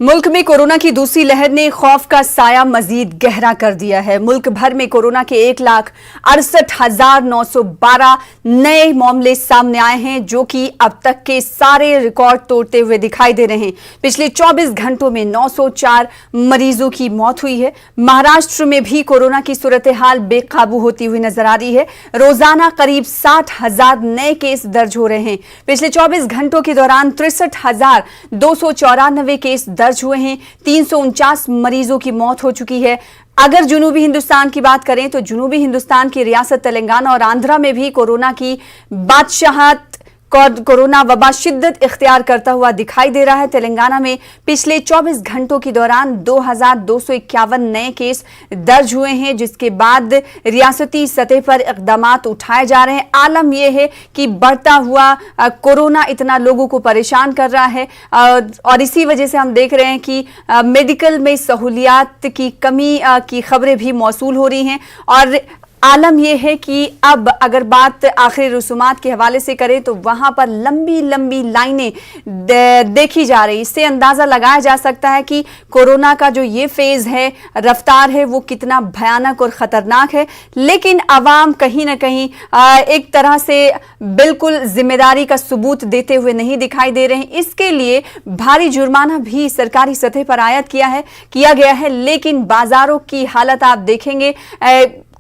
मुल्क में कोरोना की दूसरी लहर ने खौफ का साया मजीद गहरा कर दिया है। मुल्क भर में कोरोना के 1,68,912 नए मामले सामने आए हैं, जो कि अब तक के सारे रिकॉर्ड तोड़ते हुए दिखाई दे रहे हैं। पिछले 24 घंटों में 904 मरीजों की मौत हुई है। महाराष्ट्र में भी कोरोना की सूरत हाल बेकाबू होती हुई नजर आ रही है। रोजाना करीब 60,000 नए केस दर्ज हो रहे हैं। पिछले 24 घंटों के दौरान 63,294 केस दर्ज हुए हैं। 349 मरीजों की मौत हो चुकी है। अगर जुनूबी हिंदुस्तान की बात करें तो जुनूबी हिंदुस्तान की रियासत तेलंगाना और आंध्रा में भी कोरोना की बादशाहत कोरोना वबा शिद्दत इख्तियार करता हुआ दिखाई दे रहा है। तेलंगाना में पिछले 24 घंटों के दौरान 2,251 नए केस दर्ज हुए हैं, जिसके बाद रियासती सतह पर इक़दामात उठाए जा रहे हैं। आलम यह है कि बढ़ता हुआ कोरोना इतना लोगों को परेशान कर रहा है और इसी वजह से हम देख रहे हैं कि मेडिकल में सहूलियात की कमी की खबरें भी मौसूल हो रही हैं। और आलम यह है कि अब अगर बात आखिरी रसूमात के हवाले से करें तो वहां पर लंबी लंबी लाइनें देखी जा रही। इससे अंदाजा लगाया जा सकता है कि कोरोना का जो ये फेज है, रफ्तार है, वो कितना भयानक और खतरनाक है। लेकिन अवाम कहीं ना कहीं एक तरह से बिल्कुल जिम्मेदारी का सबूत देते हुए नहीं दिखाई दे रहे हैं। इसके लिए भारी जुर्माना भी सरकारी सतह पर आयद किया गया है। लेकिन बाजारों की हालत आप देखेंगे,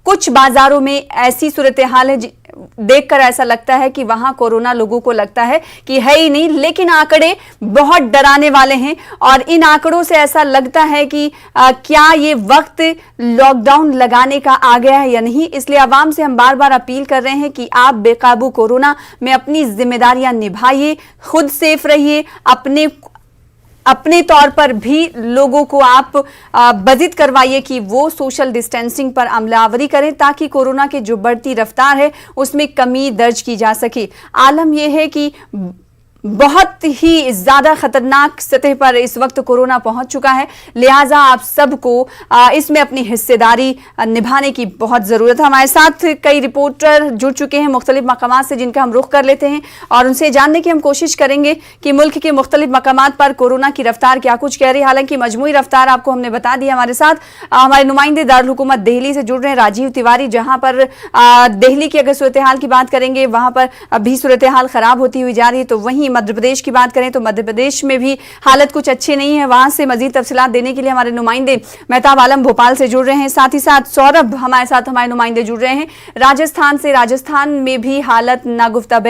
कुछ बाजारों में ऐसी सूरत हाल है देखकर ऐसा लगता है कि वहां कोरोना लोगों को लगता है कि है ही नहीं, लेकिन आंकड़े बहुत डराने वाले हैं। और इन आंकड़ों से ऐसा लगता है कि क्या ये वक्त लॉकडाउन लगाने का आ गया है या नहीं। इसलिए आवाम से हम बार बार अपील कर रहे हैं कि आप बेकाबू कोरोना में अपनी जिम्मेदारियां निभाइए, खुद सेफ रहिए, अपने तौर पर भी लोगों को आप बजित करवाइए कि वो सोशल डिस्टेंसिंग पर अमलावरी करें, ताकि कोरोना की जो बढ़ती रफ्तार है उसमें कमी दर्ज की जा सके। आलम यह है कि बहुत ही ज्यादा खतरनाक सतह पर इस वक्त कोरोना पहुंच चुका है। लिहाजा आप सबको इसमें अपनी हिस्सेदारी निभाने की बहुत जरूरत है। हमारे साथ कई रिपोर्टर जुड़ चुके हैं मुख्तलिफ मकामात से, जिनका हम रुख कर लेते हैं और उनसे जानने की हम कोशिश करेंगे कि मुल्क के मुख्तलिफ मकामात पर कोरोना की रफ्तार क्या कुछ कह रही है। हालांकि मजमूई रफ्तार आपको हमने बता दी। हमारे साथ हमारे नुमाइंदे दारुल हुकूमत दिल्ली से जुड़ रहे हैं, राजीव तिवारी, जहां पर दिल्ली की अगर सूरत हाल की बात करेंगे वहां पर अभी सूरत हाल खराब होती हुई जा रही है। तो वहीं मध्य प्रदेश की बात करें तो मध्य प्रदेश में भी हालत कुछ अच्छी नहीं है। वहां से मजीद तफसीलात देने के लिए हमारे नुमाइंदे मेहताब आलम भोपाल से जुड़ रहे हैं, साथ ही साथ सौरभ हमारे साथ हमारे नुमाइंदे जुड़ रहे हैं राजस्थान से। राजस्थान में भी हालत नागुफ्ताब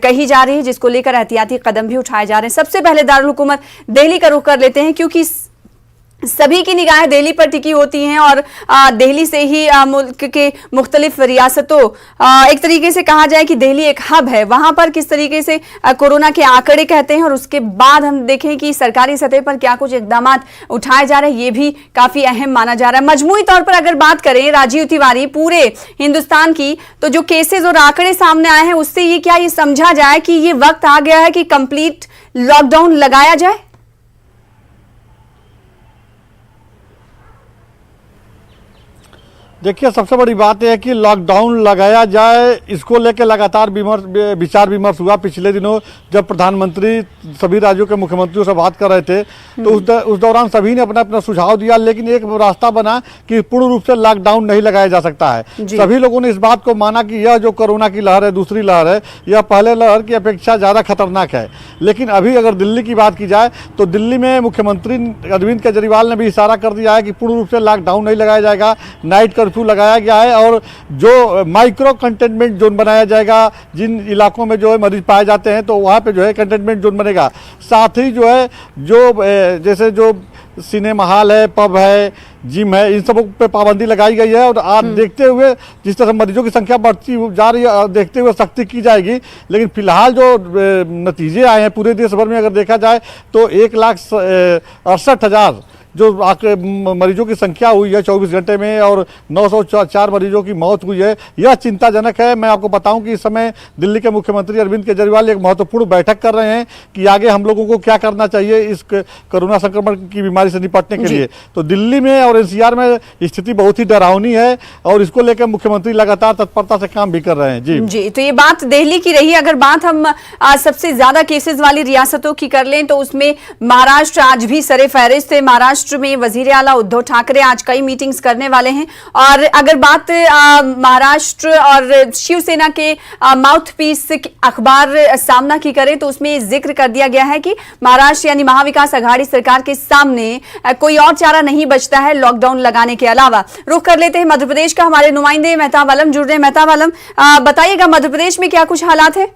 कही जा रही है, जिसको लेकर एहतियाती कदम भी उठाए जा रहे हैं। सबसे पहले दारुल हुकूमत दिल्ली का रुख कर लेते हैं, क्योंकि सभी की निगाहें दिल्ली पर टिकी होती हैं और दिल्ली से ही मुल्क के मुख्तलिफ रियासतों, एक तरीके से कहा जाए कि दिल्ली एक हब है। वहां पर किस तरीके से कोरोना के आंकड़े कहते हैं और उसके बाद हम देखें कि सरकारी सतह पर क्या कुछ इकदाम उठाए जा रहे हैं, ये भी काफी अहम माना जा रहा है। मजमूई तौर पर अगर बात करें राजीव तिवारी पूरे हिंदुस्तान की, तो जो केसेस और आंकड़े सामने आए हैं उससे ये क्या ये समझा जाए कि ये वक्त आ गया है कि कंप्लीट लॉकडाउन लगाया जाए? देखिए, सबसे बड़ी बात यह है कि लॉकडाउन लगाया जाए, इसको लेकर लगातार विचार विमर्श हुआ। पिछले दिनों जब प्रधानमंत्री सभी राज्यों के मुख्यमंत्रियों से बात कर रहे थे तो उस दौरान सभी ने अपना अपना सुझाव दिया, लेकिन एक रास्ता बना कि पूर्ण रूप से लॉकडाउन नहीं लगाया जा सकता है। सभी लोगों ने इस बात को माना कि यह जो कोरोना की लहर है, दूसरी लहर है, यह पहले लहर की अपेक्षा ज़्यादा खतरनाक है। लेकिन अभी अगर दिल्ली की बात की जाए तो दिल्ली में मुख्यमंत्री अरविंद केजरीवाल ने भी इशारा कर दिया है कि पूर्ण रूप से लॉकडाउन नहीं लगाया जाएगा, नाइट कर्फ्यू लगाया गया है और जो माइक्रो कंटेनमेंट जोन बनाया जाएगा, जिन इलाकों में जो है मरीज पाए जाते हैं तो वहाँ पे जो है कंटेनमेंट जोन बनेगा। साथ ही जो है जैसे जो सिनेमा हॉल है, पब है, जिम है, इन सब पे पाबंदी लगाई गई है। और आज देखते हुए जिस तरह मरीजों की संख्या बढ़ती जा रही है, देखते हुए सख्ती की जाएगी। लेकिन फिलहाल जो नतीजे आए हैं पूरे देश भर में अगर देखा जाए तो 1,68,000 जो मरीजों की संख्या हुई है 24 घंटे में और 904 मरीजों की मौत हुई है, यह चिंताजनक है। मैं आपको बताऊं कि इस समय दिल्ली के मुख्यमंत्री अरविंद केजरीवाल एक महत्वपूर्ण बैठक कर रहे हैं कि आगे हम लोगों को क्या करना चाहिए इस कोरोना संक्रमण की बीमारी से निपटने के लिए। तो दिल्ली में और एनसीआर में स्थिति बहुत ही डरावनी है और इसको लेकर मुख्यमंत्री लगातार तत्परता से काम भी कर रहे हैं। जी, तो ये बात दिल्ली की रही। अगर बात हम सबसे ज्यादा केसेस वाली रियासतों की कर लें तो उसमें महाराष्ट्र आज भी सरे फहरिस्त है। महाराष्ट्र में वजीर आला उद्धव ठाकरे आज कई मीटिंग्स करने वाले हैं। और अगर बात महाराष्ट्र और शिवसेना के माउथपीस अखबार सामना की करें तो उसमें जिक्र कर दिया गया है कि महाराष्ट्र यानी महाविकास आघाड़ी सरकार के सामने कोई और चारा नहीं बचता है लॉकडाउन लगाने के अलावा। रुख कर लेते हैं मध्य प्रदेश का। हमारे नुमाइंदे मेहताब आलम जुड़ रहे हैं। मेहताब आलम, बताइएगा मध्य प्रदेश में क्या कुछ हालात है?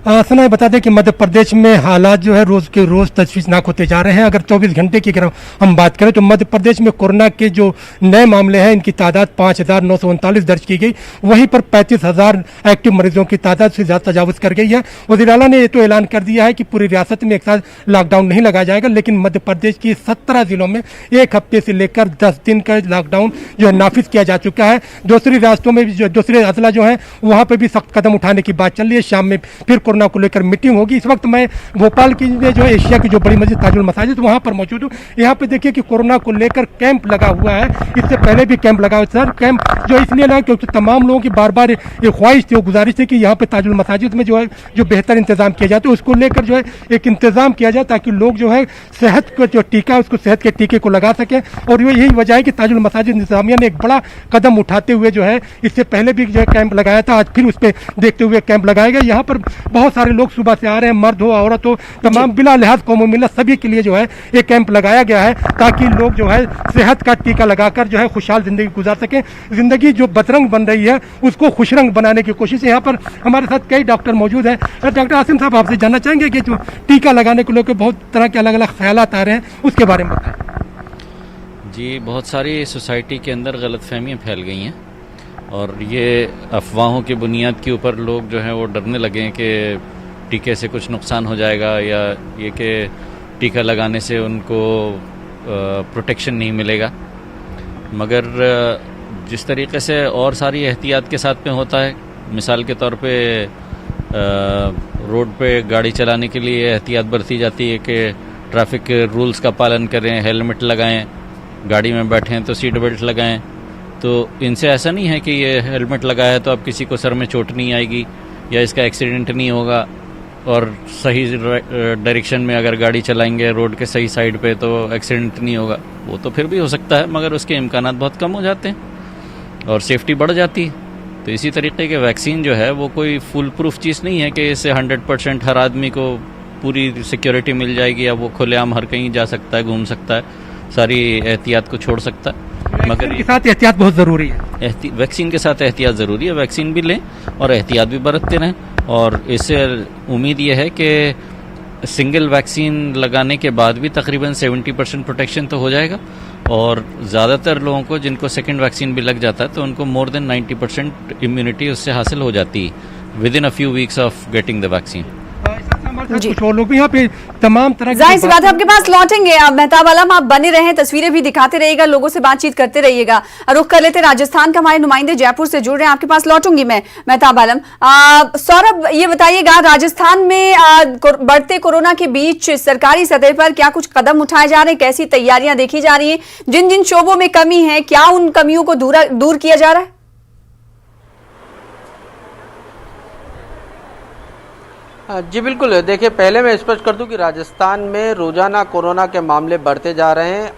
सुना बता दें कि मध्य प्रदेश में हालात जो है रोज के रोज तशवीशनाक होते जा रहे हैं। अगर 24 घंटे की अगर हम बात करें तो मध्य प्रदेश में कोरोना के जो नए मामले हैं इनकी तादाद 5,939 दर्ज की गई। वहीं पर 35,000 एक्टिव मरीजों की तादाद से ज्यादा तजावुज कर गई है। वज़ीर आला ने ये तो ऐलान कर दिया है कि पूरी रियासत में एक साथ लॉकडाउन नहीं लगाया जाएगा, लेकिन मध्य प्रदेश की 17 जिलों में एक हफ्ते से लेकर 10 दिन का लॉकडाउन जो है नाफिज किया जा चुका है। दूसरी रियासतों में भी दूसरे अजला जो है वहां पर भी सख्त कदम उठाने की बात चल रही है। शाम में फिर कोरोना को लेकर मीटिंग होगी। इस वक्त मैं भोपाल की जो एशिया की जो बड़ी मस्जिद ताजुल मसाजिद वहां पर मौजूद हूँ। यहाँ पे देखिए कि कोरोना को लेकर कैंप लगा हुआ है। इससे पहले भी कैंप लगा हुआ सर। कैंप जो इसलिए लगा क्योंकि तमाम लोगों की बार बार ये ख्वाहिश थी, गुजारिश थी कि यहाँ पे ताजुल मसाजिद में जो है जो बेहतर इंतजाम किया जाए, तो उसको लेकर जो है एक इंतजाम किया जाए ताकि लोग जो है सेहत को जो टीका है उसको सेहत के टीके को लगा सकें। और यही वजह है कि ताजुल मसाजिद इंतजामिया ने एक बड़ा कदम उठाते हुए जो है इससे पहले भी जो है कैंप लगाया था, आज फिर उस पर देखते हुए कैंप लगाया गया। यहाँ पर बहुत सारे लोग सुबह से आ रहे हैं, मर्द हो औरत हो, तमाम बिला लिहाज कौम मिला सभी के लिए जो है एक कैंप लगाया गया है ताकि लोग जो है सेहत का टीका लगाकर जो है खुशहाल जिंदगी गुजार सकें। जिंदगी जो बदरंग बन रही है उसको खुशरंग बनाने की कोशिश है। यहाँ पर हमारे साथ कई डॉक्टर मौजूद हैं। डॉक्टर आसिम साहब, आपसे जानना चाहेंगे कि जो टीका लगाने को लेकर बहुत तरह के अलग अलग ख्यालात आ रहे हैं उसके बारे में बताएं। जी, बहुत सारी सोसाइटी के अंदर गलतफहमियां फैल गई हैं और ये अफवाहों की बुनियाद के ऊपर लोग जो हैं वो डरने लगे हैं कि टीके से कुछ नुकसान हो जाएगा या ये कि टीका लगाने से उनको प्रोटेक्शन नहीं मिलेगा। मगर जिस तरीके से और सारी एहतियात के साथ में होता है, मिसाल के तौर पे रोड पे गाड़ी चलाने के लिए एहतियात बरती जाती है कि ट्रैफिक रूल्स का पालन करें, हेलमेट लगाएं, गाड़ी में बैठें तो सीट बेल्ट लगाएं। तो इनसे ऐसा नहीं है कि ये हेलमेट लगाया है तो अब किसी को सर में चोट नहीं आएगी या इसका एक्सीडेंट नहीं होगा और सही डायरेक्शन में अगर गाड़ी चलाएंगे रोड के सही साइड पे तो एक्सीडेंट नहीं होगा। वो तो फिर भी हो सकता है मगर उसके इम्कानात बहुत कम हो जाते हैं और सेफ्टी बढ़ जाती है। तो इसी तरीके के वैक्सीन जो है वो कोई फुल प्रूफ चीज़ नहीं है कि इससे 100% हर आदमी को पूरी सिक्योरिटी मिल जाएगी या वो खुलेआम हर कहीं जा सकता है, घूम सकता है, सारी एहतियात को छोड़ सकता है। मगर इसके साथ एहतियात बहुत ज़रूरी है। वैक्सीन के साथ एहतियात ज़रूरी है। वैक्सीन भी लें और एहतियात भी बरतते रहें। और इससे उम्मीद यह है कि सिंगल वैक्सीन लगाने के बाद भी तकरीबन 70% प्रोटेक्शन तो हो जाएगा और ज़्यादातर लोगों को जिनको सेकंड वैक्सीन भी लग जाता है तो उनको मोर देन 90% इम्यूनिटी उससे हासिल हो जाती है with in a few weeks of getting the vaccine. कुछ और लोग भी यहाँ पे तमाम तरह की जाहिर सी बात है आपके पास लौटेंगे। आप मेहताब आलम, आप बने रहें, तस्वीरें भी दिखाते रहिएगा, लोगों से बातचीत करते रहिएगा। रुख कर लेते राजस्थान का। हमारे नुमाइंदे जयपुर से जुड़ रहे हैं, आपके पास लौटूंगी मैं मेहताब आलम। सौरभ, ये बताइएगा राजस्थान में बढ़ते कोरोना के बीच सरकारी सतह पर क्या कुछ कदम उठाए जा रहे हैं, कैसी तैयारियां देखी जा रही है, जिन जिन शोबों में कमी है क्या उन कमियों को दूर किया जा रहा है? जी बिल्कुल, देखिए पहले मैं स्पष्ट कर दूं कि राजस्थान में रोजाना कोरोना के मामले बढ़ते जा रहे हैं।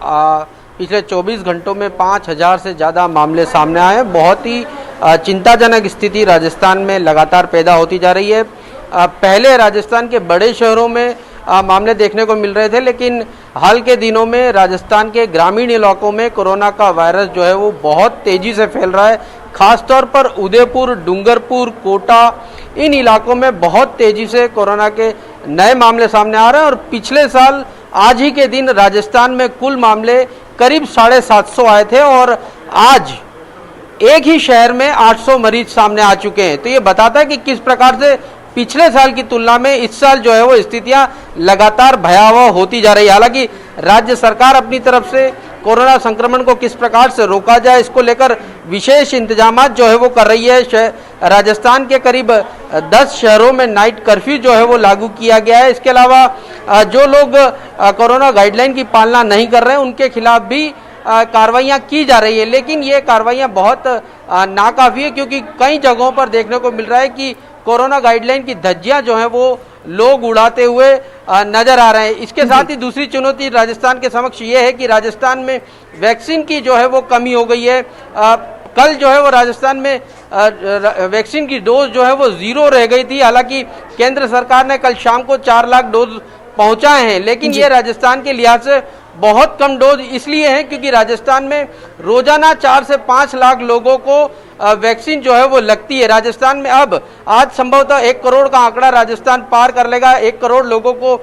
पिछले 24 घंटों में 5,000 से ज़्यादा मामले सामने आए हैं। बहुत ही चिंताजनक स्थिति राजस्थान में लगातार पैदा होती जा रही है। पहले राजस्थान के बड़े शहरों में मामले देखने को मिल रहे थे, लेकिन हाल के दिनों में राजस्थान के ग्रामीण इलाकों में कोरोना का वायरस जो है वो बहुत तेजी से फैल रहा है। खासतौर पर उदयपुर, डूंगरपुर, कोटा, इन इलाकों में बहुत तेजी से कोरोना के नए मामले सामने आ रहे हैं। और पिछले साल आज ही के दिन राजस्थान में कुल मामले करीब 750 आए थे और आज एक ही शहर में 800 मरीज सामने आ चुके हैं। तो ये बताता है कि किस प्रकार से पिछले साल की तुलना में इस साल जो है वो स्थितियां लगातार भयावह होती जा रही है। हालांकि राज्य सरकार अपनी तरफ से कोरोना संक्रमण को किस प्रकार से रोका जाए इसको लेकर विशेष इंतजामात जो है वो कर रही है। राजस्थान के करीब 10 शहरों में नाइट कर्फ्यू जो है वो लागू किया गया है। इसके अलावा जो लोग कोरोना गाइडलाइन की पालना नहीं कर रहे हैं उनके खिलाफ भी कार्रवाइयां की जा रही है, लेकिन ये कार्रवाइयां बहुत नाकाफी है, क्योंकि कई जगहों पर देखने को मिल रहा है कि कोरोना गाइडलाइन की धज्जियां जो हैं वो लोग उड़ाते हुए नजर आ रहे हैं। इसके साथ ही दूसरी चुनौती राजस्थान के समक्ष ये है कि राजस्थान में वैक्सीन की जो है वो कमी हो गई है। कल जो है वो राजस्थान में वैक्सीन की डोज जो है वो 0 रह गई थी। हालांकि केंद्र सरकार ने कल शाम को 4 लाख डोज पहुंचाए हैं, लेकिन ये राजस्थान के लिहाज से बहुत कम डोज इसलिए हैं क्योंकि राजस्थान में रोजाना 4 से 5 लाख लोगों को वैक्सीन जो है वो लगती है। राजस्थान में अब आज संभवतः 1 करोड़ का आंकड़ा राजस्थान पार कर लेगा। 1 करोड़ लोगों को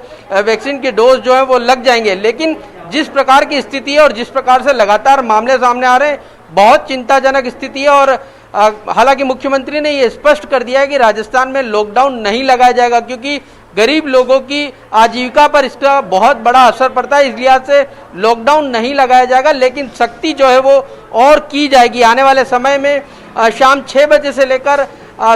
वैक्सीन की डोज जो है वो लग जाएंगे, लेकिन जिस प्रकार की स्थिति है और जिस प्रकार से लगातार मामले सामने आ रहे हैं, बहुत चिंताजनक स्थिति है। और हालांकि मुख्यमंत्री ने ये स्पष्ट कर दिया है कि राजस्थान में लॉकडाउन नहीं लगाया जाएगा, क्योंकि गरीब लोगों की आजीविका पर इसका बहुत बड़ा असर पड़ता है। इस लिहाज से लॉकडाउन नहीं लगाया जाएगा, लेकिन सख्ती जो है वो और की जाएगी। आने वाले समय में शाम 6 बजे से लेकर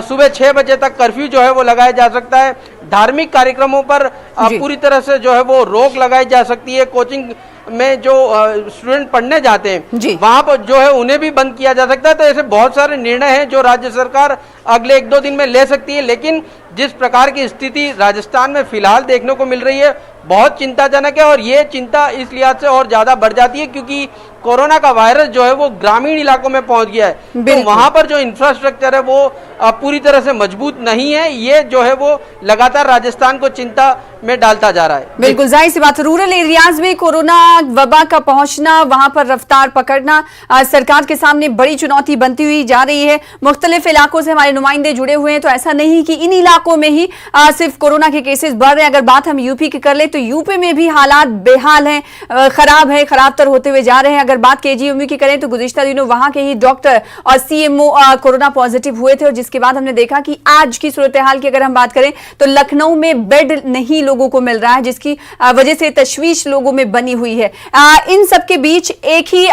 सुबह 6 बजे तक कर्फ्यू जो है वो लगाया जा सकता है। धार्मिक कार्यक्रमों पर पूरी तरह से जो है वो रोक लगाई जा सकती है। कोचिंग में जो स्टूडेंट पढ़ने जाते हैं वहां पर जो है उन्हें भी बंद किया जा सकता है। तो ऐसे बहुत सारे निर्णय हैं जो राज्य सरकार अगले 1-2 दिन में ले सकती है, लेकिन जिस प्रकार की स्थिति राजस्थान में फिलहाल देखने को मिल रही है बहुत चिंताजनक है। और ये चिंता इस लिहाज से और ज्यादा बढ़ जाती है क्योंकि कोरोना का वायरस जो है वो ग्रामीण इलाकों में पहुंच गया है, तो वहां पर जो इंफ्रास्ट्रक्चर है वो पूरी तरह से मजबूत नहीं है। ये जो है वो लगातार राजस्थान को चिंता में डालता जा रहा है। बिल्कुल जाहिर सी बात, रूरल एरियाज में कोरोना वबा का पहुंचना, वहां पर रफ्तार पकड़ना सरकार के सामने बड़ी चुनौती बनती हुई जा रही है। मुख्तलिफ इलाकों से हमारे नुमाइंदे जुड़े हुए हैं, तो ऐसा नहीं कि इन इलाकों में ही सिर्फ कोरोना के केसेस बढ़ रहे हैं। अगर बात हम यूपी की कर ले तो यूपी में भी हालात बेहाल हैं, खराब तर होते हुए जा रहे हैं। अगर बात केजीएमयू की करें तो गुज़िश्ता दिनों वहां के ही डॉक्टर और सीएमओ कोरोना पॉजिटिव हुए थे, और जिसके बाद हमने देखा कि आज की सूरत हाल की अगर हम बात करें तो लखनऊ में बेड नहीं लोगों को मिल रहा है, जिसकी वजह से तशवीश लोगों में बनी हुई है। इन सब के बीच एक ही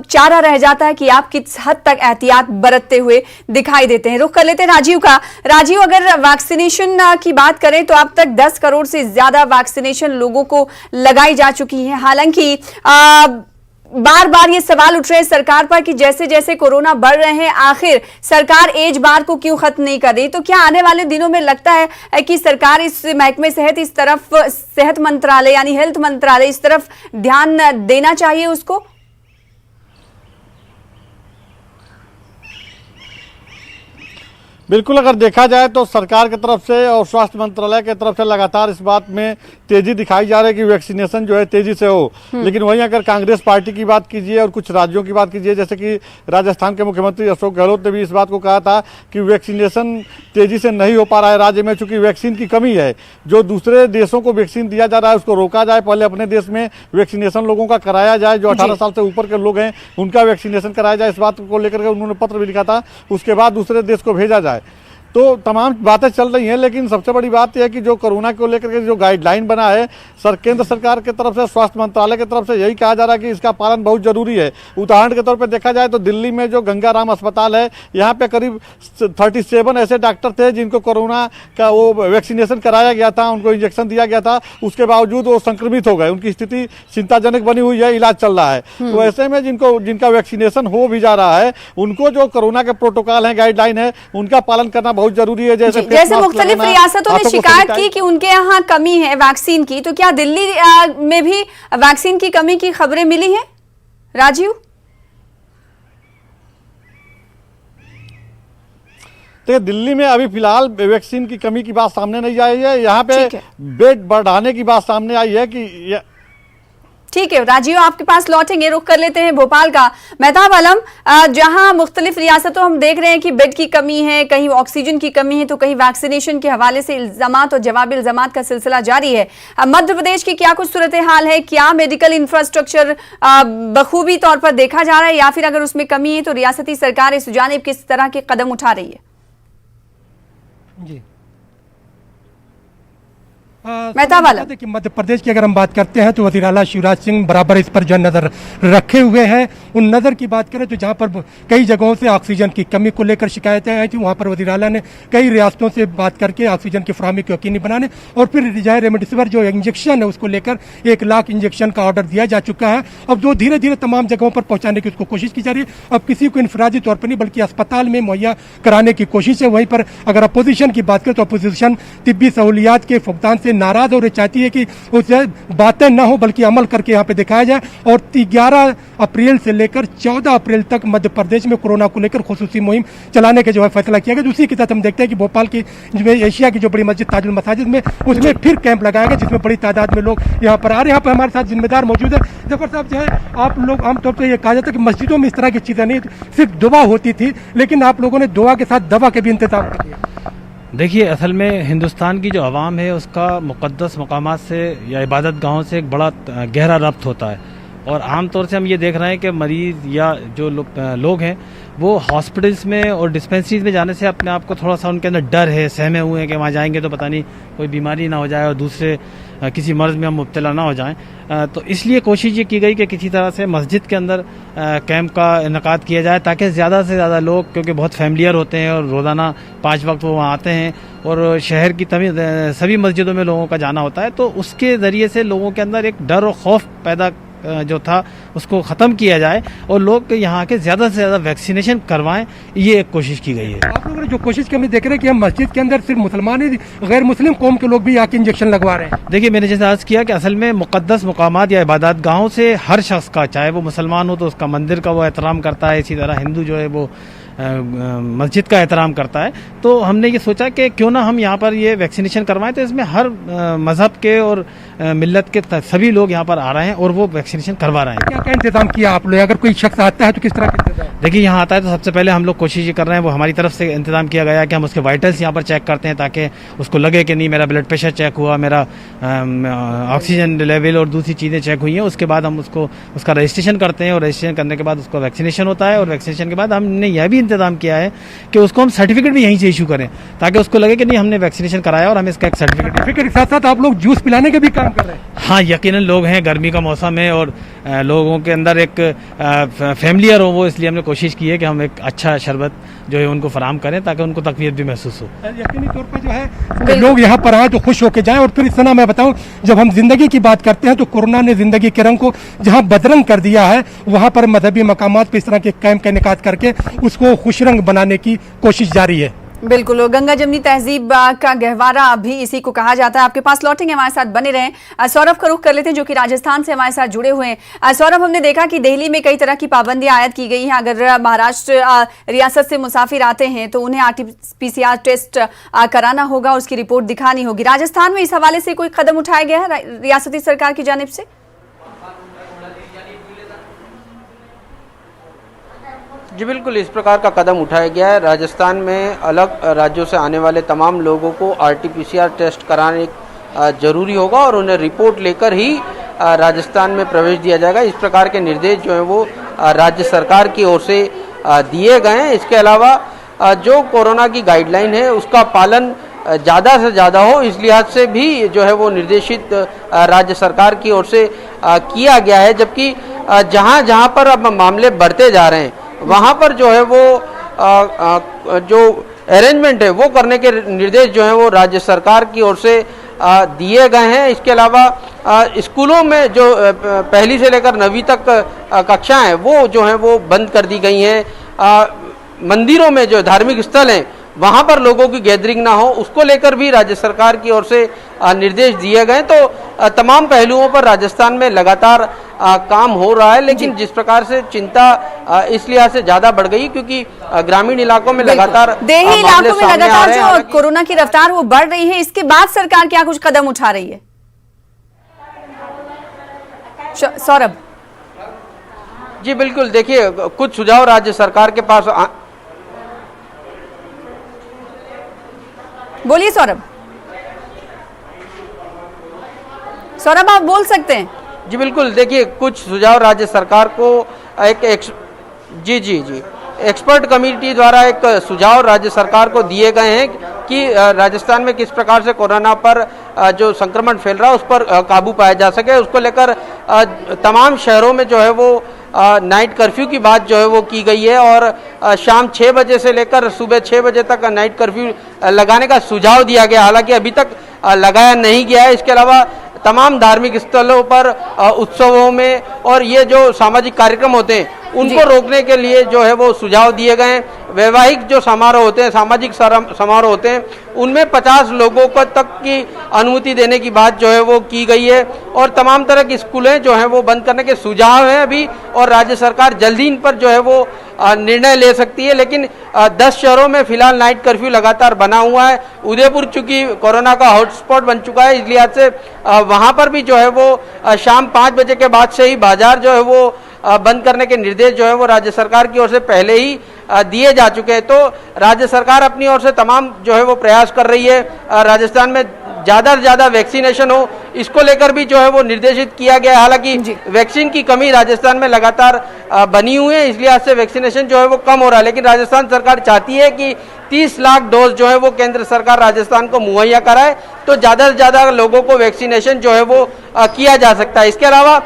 चारा रह जाता है कि आप किस हद तक एहतियात बरतते हुए दिखाई देते हैं। रुख कर लेते हैं राजीव का। राजीव, अगर वैक्सीनेशन की बात करें तो अब तक 10 करोड़ से ज्यादा वैक्सीनेशन लोगों को लगाई जा चुकी है। हालांकि बार बार ये सवाल उठ रहे हैं सरकार पर कि जैसे जैसे कोरोना बढ़ रहे हैं आखिर सरकार एज बार को क्यों खत्म नहीं कर रही। तो क्या आने वाले दिनों में लगता है कि सरकार इस महकमे सेहत इस तरफ, सेहत मंत्रालय यानी हेल्थ मंत्रालय इस तरफ ध्यान देना चाहिए उसको? बिल्कुल, अगर देखा जाए तो सरकार की तरफ से और स्वास्थ्य मंत्रालय की तरफ से लगातार इस बात में तेजी दिखाई जा रही है कि वैक्सीनेशन जो है तेजी से हो। लेकिन वहीं अगर कांग्रेस पार्टी की बात कीजिए और कुछ राज्यों की बात कीजिए, जैसे कि राजस्थान के मुख्यमंत्री अशोक गहलोत ने भी इस बात को कहा था कि वैक्सीनेशन तेजी से नहीं हो पा रहा है राज्य में, चूंकि वैक्सीन की कमी है। जो दूसरे देशों को वैक्सीन दिया जा रहा है उसको रोका जाए, पहले अपने देश में वैक्सीनेशन लोगों का कराया जाए। जो 18 साल से ऊपर के लोग हैं उनका वैक्सीनेशन कराया जाए, इस बात को लेकर के उन्होंने पत्र भी लिखा था। उसके बाद दूसरे देश को भेजा जाए। तो तमाम बातें चल रही हैं, लेकिन सबसे बड़ी बात यह है कि जो कोरोना को लेकर के जो गाइडलाइन बना है केंद्र सरकार की तरफ से, स्वास्थ्य मंत्रालय की तरफ से यही कहा जा रहा है कि इसका पालन बहुत जरूरी है। उदाहरण के तौर पर देखा जाए तो दिल्ली में जो गंगाराम अस्पताल है, यहाँ पे करीब 37 ऐसे डॉक्टर थे जिनको कोरोना का वो वैक्सीनेशन कराया गया था, उनको इंजेक्शन दिया गया था, उसके बावजूद वो संक्रमित हो गए। उनकी स्थिति चिंताजनक बनी हुई है, इलाज चल रहा है। तो ऐसे में जिनका वैक्सीनेशन हो भी जा रहा है उनको जो कोरोना के प्रोटोकॉल है, गाइडलाइन है, उनका पालन करना बहुत जरूरी है। जैसे मुख्तलिफ रियासतों ने शिकायत की कि उनके यहाँ कमी है वैक्सीन की, तो क्या दिल्ली में भी वैक्सीन की कमी की खबरें मिली हैं राजीव? तो दिल्ली में अभी फिलहाल वैक्सीन की कमी की बात सामने नहीं आई है। यहाँ पे बेड बढ़ाने की बात सामने आई है कि ठीक है राजीव, आपके पास लौटेंगे। रुख कर लेते हैं भोपाल का। मेहताब आलम, जहां मुख्तलिफ रियासतों हम देख रहे हैं कि बेड की कमी है, कहीं ऑक्सीजन की कमी है, तो कहीं वैक्सीनेशन के हवाले से इल्जामात और जवाब इल्जामात का सिलसिला जारी है। मध्य प्रदेश की क्या कुछ सूरत हाल है? क्या मेडिकल इंफ्रास्ट्रक्चर बखूबी तौर पर देखा जा रहा है, या फिर अगर उसमें कमी है तो रियासती सरकार इस जानिब किस तरह के कदम उठा रही है? जी मेहता वाला कि मध्य प्रदेश की अगर हम बात करते हैं तो वज़ीर आला शिवराज सिंह बराबर इस पर जो है नज़र रखे हुए हैं। उन नज़र की बात करें तो जहां पर कई जगहों से ऑक्सीजन की कमी को लेकर शिकायतें आई थी, वहां पर वज़ीर आला ने कई रियासतों से बात करके ऑक्सीजन की फराहमी को यकीनी बनाने और फिर रेमडेसिविर जो इंजेक्शन है उसको लेकर 1 लाख इंजेक्शन का ऑर्डर दिया जा चुका है। अब जो धीरे धीरे तमाम जगहों पर पहुंचाने की उसको कोशिश की जा रही है। अब किसी को इनफरादी तौर पर नहीं बल्कि अस्पताल में मुहैया कराने की कोशिश है। वहीं पर अगर अपोजिशन की बात करें तो अपोजिशन तिब्बी सहूलियात के फुकदान से नाराज और चाहती है कि उससे बातें न हो बल्कि अमल करके यहाँ पे दिखाया जाए। और 11 अप्रैल से लेकर 14 अप्रैल तक मध्य प्रदेश में कोरोना को लेकर खुसूसी मुहिम चलाने का जो है फैसला किया गया। दूसरी के साथ हम देखते हैं कि भोपाल की एशिया की जो बड़ी मस्जिद ताजुल मसाजिद में उसमें फिर कैंप लगाया गया जिसमें बड़ी तादाद में लोग यहाँ पर आ रहे हैं। यहाँ पर हमारे साथ जिम्मेदार मौजूद है। जफर साहब जो है आप लोग आमतौर पर यह कहा जाता है कि मस्जिदों में इस तरह की चीजें नहीं, सिर्फ दुआ होती थी, लेकिन आप लोगों ने दुआ के साथ दवा के भी इंतजाम किया। देखिए, असल में हिंदुस्तान की जो आवाम है उसका मुक़द्दस मकामात से या इबादत गाहों से एक बड़ा गहरा रब्त होता है। और आम तौर से हम ये देख रहे हैं कि मरीज़ या जो लोग हैं वो हॉस्पिटल्स में और डिस्पेंसरीज में जाने से अपने आप को थोड़ा सा उनके अंदर डर है, सहमे हुए हैं कि वहाँ जाएंगे तो पता नहीं कोई बीमारी ना हो जाए और दूसरे किसी मर्ज़ में हम मुब्तला ना हो जाएं। तो इसलिए कोशिश ये की गई कि किसी तरह से मस्जिद के अंदर कैंप का इनकाद किया जाए ताकि ज़्यादा से ज़्यादा लोग, क्योंकि बहुत फैमिलियर होते हैं और रोज़ाना 5 वक्त वो वहाँ आते हैं और शहर की सभी मस्जिदों में लोगों का जाना होता है, तो उसके ज़रिए से लोगों के अंदर एक डर और खौफ पैदा जो था उसको ख़त्म किया जाए और लोग यहाँ के ज़्यादा से ज़्यादा वैक्सीनेशन करवाएं, ये एक कोशिश की गई है। आप लोगों ने जो कोशिश की, हम देख रहे हैं कि हम मस्जिद के अंदर सिर्फ मुसलमान ही, गैर मुस्लिम कौम के लोग भी आके इंजेक्शन लगवा रहे हैं। देखिए, मैंने जैसे अर्ज़ किया कि असल में मुक़द्दस मकामात या इबादत गाहों से हर शख्स का, चाहे वो मुसलमान हो तो उसका मंदिर का वो एहतराम करता है, इसी तरह हिंदू जो है वो मस्जिद का एहतराम करता है। तो हमने ये सोचा कि क्यों ना हम यहाँ पर ये वैक्सीनेशन करवाएं, तो इसमें हर मज़हब के और मिल्लत के सभी लोग यहाँ पर आ रहे हैं और वो वैक्सीनेशन करवा रहे हैं। क्या क्या इंतजाम किया आप लोग? अगर कोई शख्स आता है तो किस तरह का इंतजाम? देखिए, यहाँ आता है तो सबसे पहले हम लोग कोशिश ये कर रहे हैं, वो हमारी तरफ से इंतजाम किया गया है कि हम उसके वाइटल्स यहाँ पर चेक करते हैं ताकि उसको लगे कि नहीं मेरा ब्लड प्रेशर चेक हुआ, मेरा ऑक्सीजन लेवल और दूसरी चीज़ें चेक हुई हैं। उसके बाद हम उसका रजिस्ट्रेशन करते हैं और रजिस्ट्रेशन करने के बाद उसका वैक्सीनेशन होता है। और वैक्सीनेशन के बाद हमने यह भी इंतजाम किया है कि उसको हम सर्टिफिकेट भी यहीं से इशू करें ताकि उसको लगे कि नहीं हमने वैक्सीनेशन कराया और हमें इसका एक सर्टिफिकेट के साथ साथ आप लोग जूस पिलाने के भी काम कर रहे हैं। हाँ, यकीनन लोग हैं, गर्मी का मौसम है और लोगों के अंदर एक फैमिलियर हो वो, इसलिए हमने कोशिश की है कि हम एक अच्छा शरबत जो है उनको फराहम करें ताकि उनको तकवीत भी महसूस हो। यकीनी तौर पर जो है लोग यहाँ पर आए तो खुश होकर जाएं। और फिर इस तरह मैं बताऊं, जब हम जिंदगी की बात करते हैं तो कोरोना ने जिंदगी के रंग को जहाँ बदरंग कर दिया है, वहाँ पर मजहबी मकामात पर इस तरह के कैंप का इनेकाद करके उसको खुश रंग बनाने की कोशिश जारी है। बिल्कुल, गंगा जमनी तहजीब का गहवारा भी इसी को कहा जाता है। आपके पास लौटेंगे, हमारे साथ बने रहें। सौरभ का रुख कर लेते हैं जो कि राजस्थान से हमारे साथ जुड़े हुए हैं। सौरभ, हमने देखा कि दिल्ली में कई तरह की पाबंदियां आयद की गई हैं। अगर महाराष्ट्र रियासत से मुसाफिर आते हैं तो उन्हें RT-PCR टेस्ट कराना होगा, उसकी रिपोर्ट दिखानी होगी। राजस्थान में इस हवाले से कोई कदम उठाया गया है रियासती सरकार की जानिब से? जी बिल्कुल, इस प्रकार का कदम उठाया गया है। राजस्थान में अलग राज्यों से आने वाले तमाम लोगों को RT-PCR टेस्ट कराने जरूरी होगा और उन्हें रिपोर्ट लेकर ही राजस्थान में प्रवेश दिया जाएगा। इस प्रकार के निर्देश जो हैं वो राज्य सरकार की ओर से दिए गए हैं। इसके अलावा जो कोरोना की गाइडलाइन है उसका पालन ज़्यादा से ज़्यादा हो, इस लिहाज से भी जो है वो निर्देशित राज्य सरकार की ओर से किया गया है। जबकि जहाँ जहाँ पर अब मामले बढ़ते जा रहे हैं वहाँ पर जो है वो जो अरेंजमेंट है वो करने के निर्देश जो है वो राज्य सरकार की ओर से दिए गए हैं। इसके अलावा स्कूलों में जो पहली से लेकर 9वीं तक कक्षाएं हैं वो जो है वो बंद कर दी गई हैं। मंदिरों में जो धार्मिक स्थल हैं वहाँ पर लोगों की गैदरिंग ना हो, उसको लेकर भी राज्य सरकार की ओर से निर्देश दिए गए। तो तमाम पहलुओं पर राजस्थान में लगातार काम हो रहा है, लेकिन जिस प्रकार से चिंता इस लिहाज से ज्यादा बढ़ गई क्योंकि ग्रामीण इलाकों में लगातार देही इलाकों में लगातार जो कोरोना की रफ्तार वो बढ़ रही है, इसके बाद सरकार क्या कुछ कदम उठा रही है? सौरभ जी बिल्कुल, देखिए कुछ सुझाव राज्य सरकार के पास बोलिए सौरभ। सौरभ आप बोल सकते हैं। जी बिल्कुल, देखिए कुछ सुझाव राज्य सरकार को एक्सपर्ट कमेटी द्वारा एक सुझाव राज्य सरकार को दिए गए हैं कि राजस्थान में किस प्रकार से कोरोना पर जो संक्रमण फैल रहा है उस पर काबू पाया जा सके। उसको लेकर तमाम शहरों में जो है वो नाइट कर्फ्यू की बात जो है वो की गई है और शाम 6 बजे से लेकर सुबह 6 बजे तक नाइट कर्फ्यू लगाने का सुझाव दिया गया, हालांकि अभी तक लगाया नहीं गया है। इसके अलावा तमाम धार्मिक स्थलों पर उत्सवों में और ये जो सामाजिक कार्यक्रम होते हैं उनको रोकने के लिए जो है वो सुझाव दिए गए हैं। वैवाहिक जो समारोह होते हैं, सामाजिक समारोह होते हैं, उनमें 50 लोगों को तक की अनुमति देने की बात जो है वो की गई है और तमाम तरह की स्कूलें जो हैं वो बंद करने के सुझाव हैं अभी और राज्य सरकार जल्दी इन पर जो है वो निर्णय ले सकती है। लेकिन 10 शहरों में फिलहाल नाइट कर्फ्यू लगातार बना हुआ है। उदयपुर चूंकि कोरोना का हॉटस्पॉट बन चुका है, इस लिहाज से वहां पर भी जो है वो शाम 5 बजे के बाद से ही बाजार जो है वो बंद करने के निर्देश जो है वो राज्य सरकार की ओर से पहले ही दिए जा चुके हैं। तो राज्य सरकार अपनी ओर से तमाम जो है वो प्रयास कर रही है राजस्थान में ज़्यादा से ज़्यादा वैक्सीनेशन हो, इसको लेकर भी जो है वो निर्देशित किया गया है। हालांकि वैक्सीन की कमी राजस्थान में लगातार बनी हुई है, इसलिए आज से वैक्सीनेशन जो है वो कम हो रहा है। लेकिन राजस्थान सरकार चाहती है कि 30 लाख डोज जो है वो केंद्र सरकार राजस्थान को मुहैया कराए, तो ज़्यादा से ज़्यादा लोगों को वैक्सीनेशन जो है वो किया जा सकता है। इसके अलावा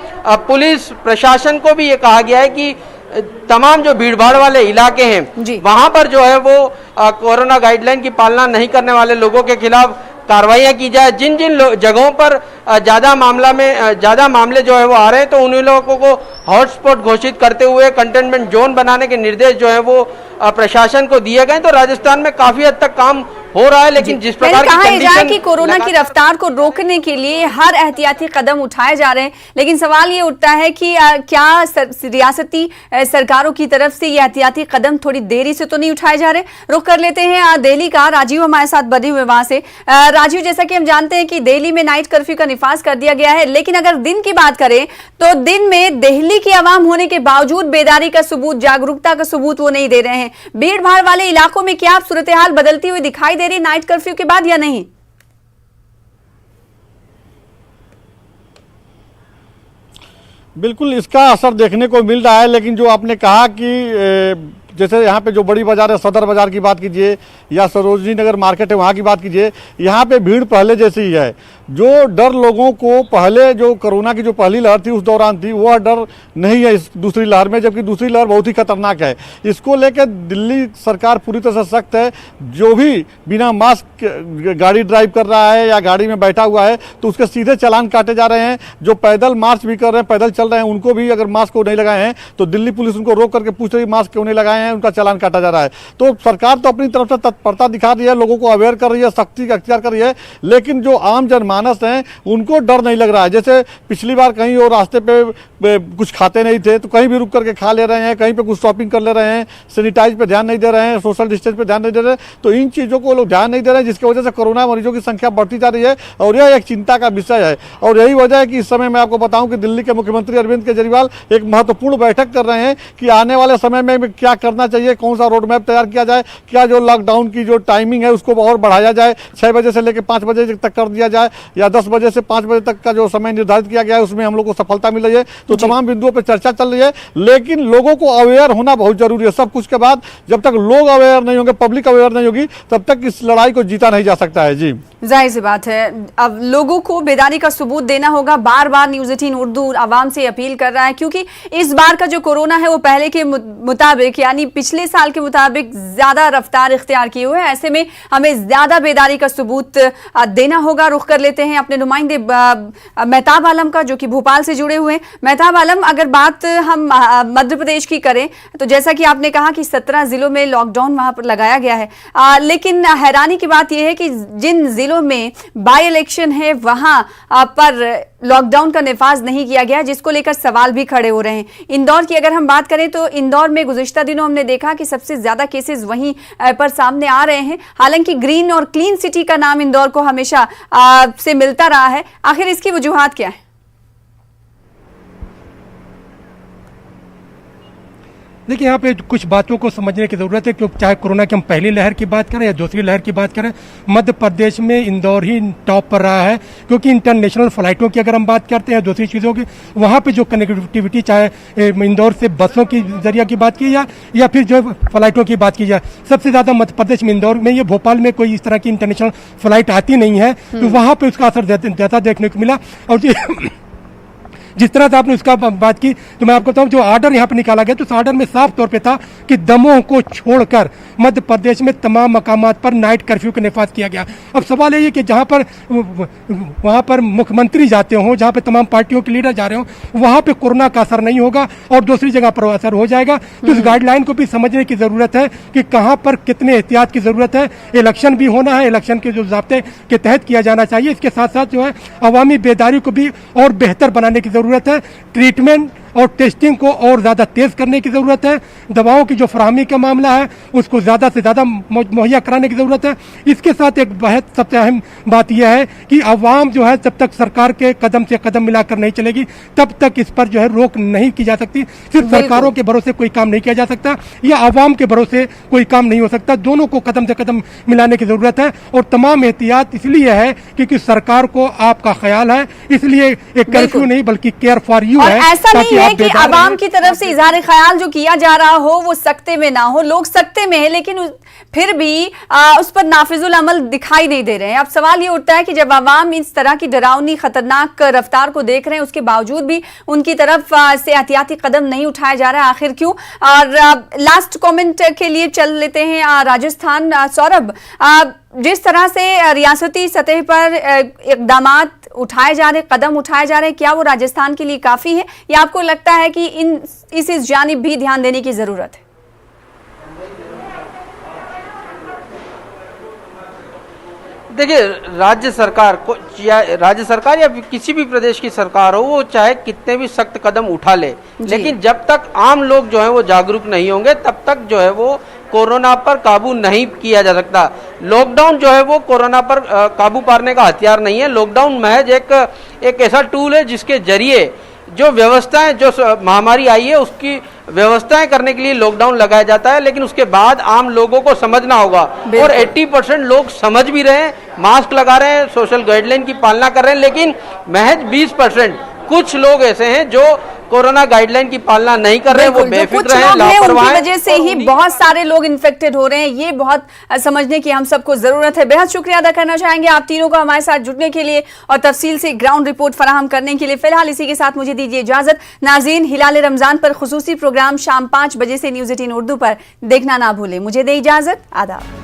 पुलिस प्रशासन को भी ये कहा गया है कि तमाम जो भीड़भाड़ वाले इलाके हैं वहां पर जो है वो कोरोना गाइडलाइन की पालना नहीं करने वाले लोगों के खिलाफ कार्रवाइयां की जाए। जिन जिन जगहों पर ज्यादा मामले जो है वो आ रहे हैं तो उन लोगों को हॉटस्पॉट घोषित करते हुए कंटेनमेंट जोन बनाने के निर्देश जो है वो प्रशासन को दिए गए। तो राजस्थान में काफी हद तक काम हो रहा है, लेकिन जिस प्रकार की कंडीशन कि कोरोना की रफ्तार को रोकने के लिए हर एहतियाती कदम उठाए जा रहे हैं, लेकिन सवाल ये उठता है कि क्या रियासती सरकारों की तरफ से ये एहतियाती कदम थोड़ी देरी से तो नहीं उठाए जा रहे। रुख कर लेते हैं दिल्ली का। राजीव हमारे साथ बने हुए वहां से। राजीव, जैसा कि हम जानते हैं कि दिल्ली में नाइट कर्फ्यू का निफाज कर दिया गया है, लेकिन अगर दिन की बात करें तो दिन में दिल्ली की आवाम होने के बावजूद बेदारी का सबूत, जागरूकता का सबूत वो नहीं दे रहे हैं। भीड़ भाड़ वाले इलाकों में क्या सूरत हाल बदलती हुई दिखाई दे रही नाइट कर्फ्यू के बाद या नहीं? बिल्कुल इसका असर देखने को मिल रहा है, लेकिन जो आपने कहा कि जैसे यहाँ पे जो बड़ी बाजार है, सदर बाजार की बात कीजिए या सरोजनी नगर मार्केट है वहाँ की बात कीजिए, यहाँ पे भीड़ पहले जैसी ही है। जो डर लोगों को पहले जो कोरोना की जो पहली लहर थी उस दौरान थी, वह डर नहीं है इस दूसरी लहर में, जबकि दूसरी लहर बहुत ही खतरनाक है। इसको लेकर दिल्ली सरकार पूरी तरह से सख्त है। जो भी बिना मास्क गाड़ी ड्राइव कर रहा है या गाड़ी में बैठा हुआ है तो उसके सीधे चालान काटे जा रहे हैं। जो पैदल मार्च भी कर रहे हैं, पैदल चल रहे हैं, उनको भी अगर मास्क को नहीं लगाए हैं तो दिल्ली पुलिस उनको रोक करके पूछ रही मास्क क्यों नहीं लगाए हैं, उनका चालान काटा जा रहा है। तो सरकार तो अपनी तरफ से तत्परता दिखा रही है, लोगों को अवेयर कर रही है, सख्ती का अख्तियार कर रही है, लेकिन जो आम जनमानस हैं उनको डर नहीं लग रहा है। जैसे पिछली बार कहीं और रास्ते पे कुछ खाते नहीं थे तो कहीं भी रुक करके खा ले रहे हैं, कहीं पे कुछ शॉपिंग कर ले रहे हैं, सैनिटाइज पे ध्यान नहीं दे रहे हैं, सोशल डिस्टेंस पे ध्यान नहीं दे रहे हैं। तो इन चीज़ों को लोग ध्यान नहीं दे रहे हैं, जिसकी वजह से कोरोना मरीजों की संख्या बढ़ती जा रही है और यह एक चिंता का विषय है। और यही वजह है कि इस समय मैं आपको बताऊं कि दिल्ली के मुख्यमंत्री अरविंद केजरीवाल एक महत्वपूर्ण बैठक कर रहे हैं कि आने वाले समय में क्या करना चाहिए, कौन सा रोड मैप तैयार किया जाए, क्या जो लॉकडाउन की जो टाइमिंग है उसको और बढ़ाया जाए, 6 बजे से लेकर 5 बजे तक कर दिया जाए या 10 बजे से 5 बजे तक का जो समय निर्धारित किया गया है उसमें हम लोग को सफलता मिल रही है। तो तमाम बिंदुओं पर चर्चा चल रही है, लेकिन लोगों को अवेयर होना बहुत जरूरी है। सब कुछ के बाद जब तक लोग अवेयर नहीं होंगे, पब्लिक अवेयर नहीं होगी, तब तक इस लड़ाई को जीता नहीं जा सकता है। जी जाहिर सी बात है, अब लोगों को बेदारी का सबूत देना होगा। बार बार न्यूज़ 18 उर्दू आवाम से अपील कर रहा है, क्योंकि इस बार का जो कोरोना है वो पहले के मुताबिक यानी पिछले साल के मुताबिक ज्यादा रफ्तार इख्तियार किए हुए है। ऐसे में हमें ज्यादा बेदारी का सबूत देना होगा। रुख कर लेते हैं अपने नुमाइंदे मेहताब आलम का, जो कि भोपाल से जुड़े हुए हैं। मेहताब आलम, अगर बात हम मध्य प्रदेश की करें तो जैसा कि आपने कहा कि 17 जिलों में लॉकडाउन वहां पर लगाया गया है, लेकिन हैरानी की बात यह है कि जिन जिलों में बाई इलेक्शन है वहां पर लॉकडाउन का निफाज नहीं किया गया, जिसको लेकर सवाल भी खड़े हो रहे हैं। इंदौर की अगर हम बात करें तो इंदौर में गुज़िश्ता दिनों हमने देखा कि सबसे ज्यादा केसेस वहीं पर सामने आ रहे हैं। हालांकि ग्रीन और क्लीन सिटी का नाम इंदौर को हमेशा से मिलता रहा है, आखिर इसकी वजूहात क्या है? देखिए यहाँ पे कुछ बातों को समझने की ज़रूरत है, क्योंकि चाहे कोरोना की हम पहली लहर की बात करें या दूसरी लहर की बात करें, मध्य प्रदेश में इंदौर ही टॉप पर रहा है। क्योंकि इंटरनेशनल फ्लाइटों की अगर हम बात करते हैं, दूसरी चीज़ों की, वहाँ पे जो कनेक्टिविटी, चाहे इंदौर से बसों की जरिया की बात की जाए या फिर जो फ्लाइटों की बात की जाए, सबसे ज़्यादा मध्य प्रदेश में इंदौर में, ये भोपाल में कोई इस तरह की इंटरनेशनल फ्लाइट आती नहीं है, तो वहाँ पर उसका असर ज़्यादा देखने को मिला। और जिस तरह से आपने उसका बात की, तो मैं आपको बताऊं, जो ऑर्डर यहाँ पर निकाला गया, तो उस ऑर्डर में साफ तौर पे था कि दमोह को छोड़कर मध्य प्रदेश में तमाम मकामात पर नाइट कर्फ्यू का निफाज किया गया। अब सवाल ये कि जहाँ पर वहाँ पर मुख्यमंत्री जाते हों, जहाँ पे तमाम पार्टियों के लीडर जा रहे हों, वहाँ पे कोरोना का असर नहीं होगा और दूसरी जगह पर असर हो जाएगा। तो इस गाइडलाइन को भी समझने की ज़रूरत है कि कहाँ पर कितने एहतियात की ज़रूरत है। इलेक्शन भी होना है, इलेक्शन के जो ज़ाब्ते के तहत किया जाना चाहिए। इसके साथ साथ जो है अवामी बेदारी को भी और बेहतर बनाने की ज़रूरत है। ट्रीटमेंट और टेस्टिंग को और ज़्यादा तेज़ करने की ज़रूरत है। दवाओं की जो फराहमी का मामला है, उसको ज़्यादा से ज़्यादा मुहैया कराने की ज़रूरत है। इसके साथ एक बहुत सबसे अहम बात यह है कि अवाम जो है, जब तक सरकार के कदम से कदम मिलाकर नहीं चलेगी, तब तक इस पर जो है रोक नहीं की जा सकती। सिर्फ सरकारों के भरोसे कोई काम नहीं किया जा सकता या अवाम के भरोसे कोई काम नहीं हो सकता। दोनों को कदम से कदम मिलाने की ज़रूरत है। और तमाम एहतियात इसलिए है क्योंकि सरकार को आपका ख्याल है, इसलिए एक कर्फ्यू नहीं बल्कि केयर फॉर यू है। ऐसा नहीं है कि आवाम की तरफ से इजहार ख्याल जो किया जा रहा हो वो सख्ते में ना हो। लोग सख्ते में है, लेकिन फिर भी उस पर नाफिजुल अमल दिखाई नहीं दे रहे हैं। अब सवाल ये उठता है कि जब आवाम इस तरह की डरावनी खतरनाक रफ्तार को देख रहे हैं, उसके बावजूद भी उनकी तरफ से एहतियाती कदम नहीं उठाया जा रहा है, आखिर क्यों? और लास्ट कमेंट के लिए चल लेते हैं राजस्थान। सौरभ, जिस तरह से रियासती सतह पर इकदामात उठाए जा रहे, कदम उठाए जा रहे हैं, क्या वो राजस्थान के लिए काफी है या आपको लगता है कि इस जानिब भी ध्यान देने की जरूरत है? देखिए, राज्य सरकार या किसी भी प्रदेश की सरकार हो, वो चाहे कितने भी सख्त कदम उठा ले, लेकिन जब तक आम लोग जो है वो जागरूक नहीं होंगे, तब तक जो है वो कोरोना पर काबू नहीं किया जा सकता। लॉकडाउन जो है वो कोरोना पर काबू पाने का हथियार नहीं है। लॉकडाउन महज एक ऐसा टूल है जिसके जरिए जो व्यवस्थाएं, जो महामारी आई है उसकी व्यवस्थाएं करने के लिए लॉकडाउन लगाया जाता है। लेकिन उसके बाद आम लोगों को समझना होगा, और 80% लोग समझ भी रहे हैं, मास्क लगा रहे हैं, सोशल गाइडलाइन की पालना कर रहे हैं, लेकिन महज 20% कुछ लोग ऐसे हैं जो कोरोना गाइडलाइन की पालना नहीं कर रहे हैं, वो बेफिक्र हैं, लापरवाह हैं, उनकी वजह से ही बहुत सारे लोग इन्फेक्टेड हो रहे हैं। ये बहुत समझने की हम सबको जरूरत है। बेहद शुक्रिया अदा करना चाहेंगे आप तीनों को हमारे साथ जुड़ने के लिए और तफसील से ग्राउंड रिपोर्ट फराहम करने के लिए। फिलहाल इसी के साथ मुझे दीजिए इजाजत। नाज़रीन, हिलाल रमजान पर खुसूसी प्रोग्राम शाम 5 बजे से न्यूज़ 18 उर्दू पर देखना ना भूलें। मुझे दे इजाजत। आदाब।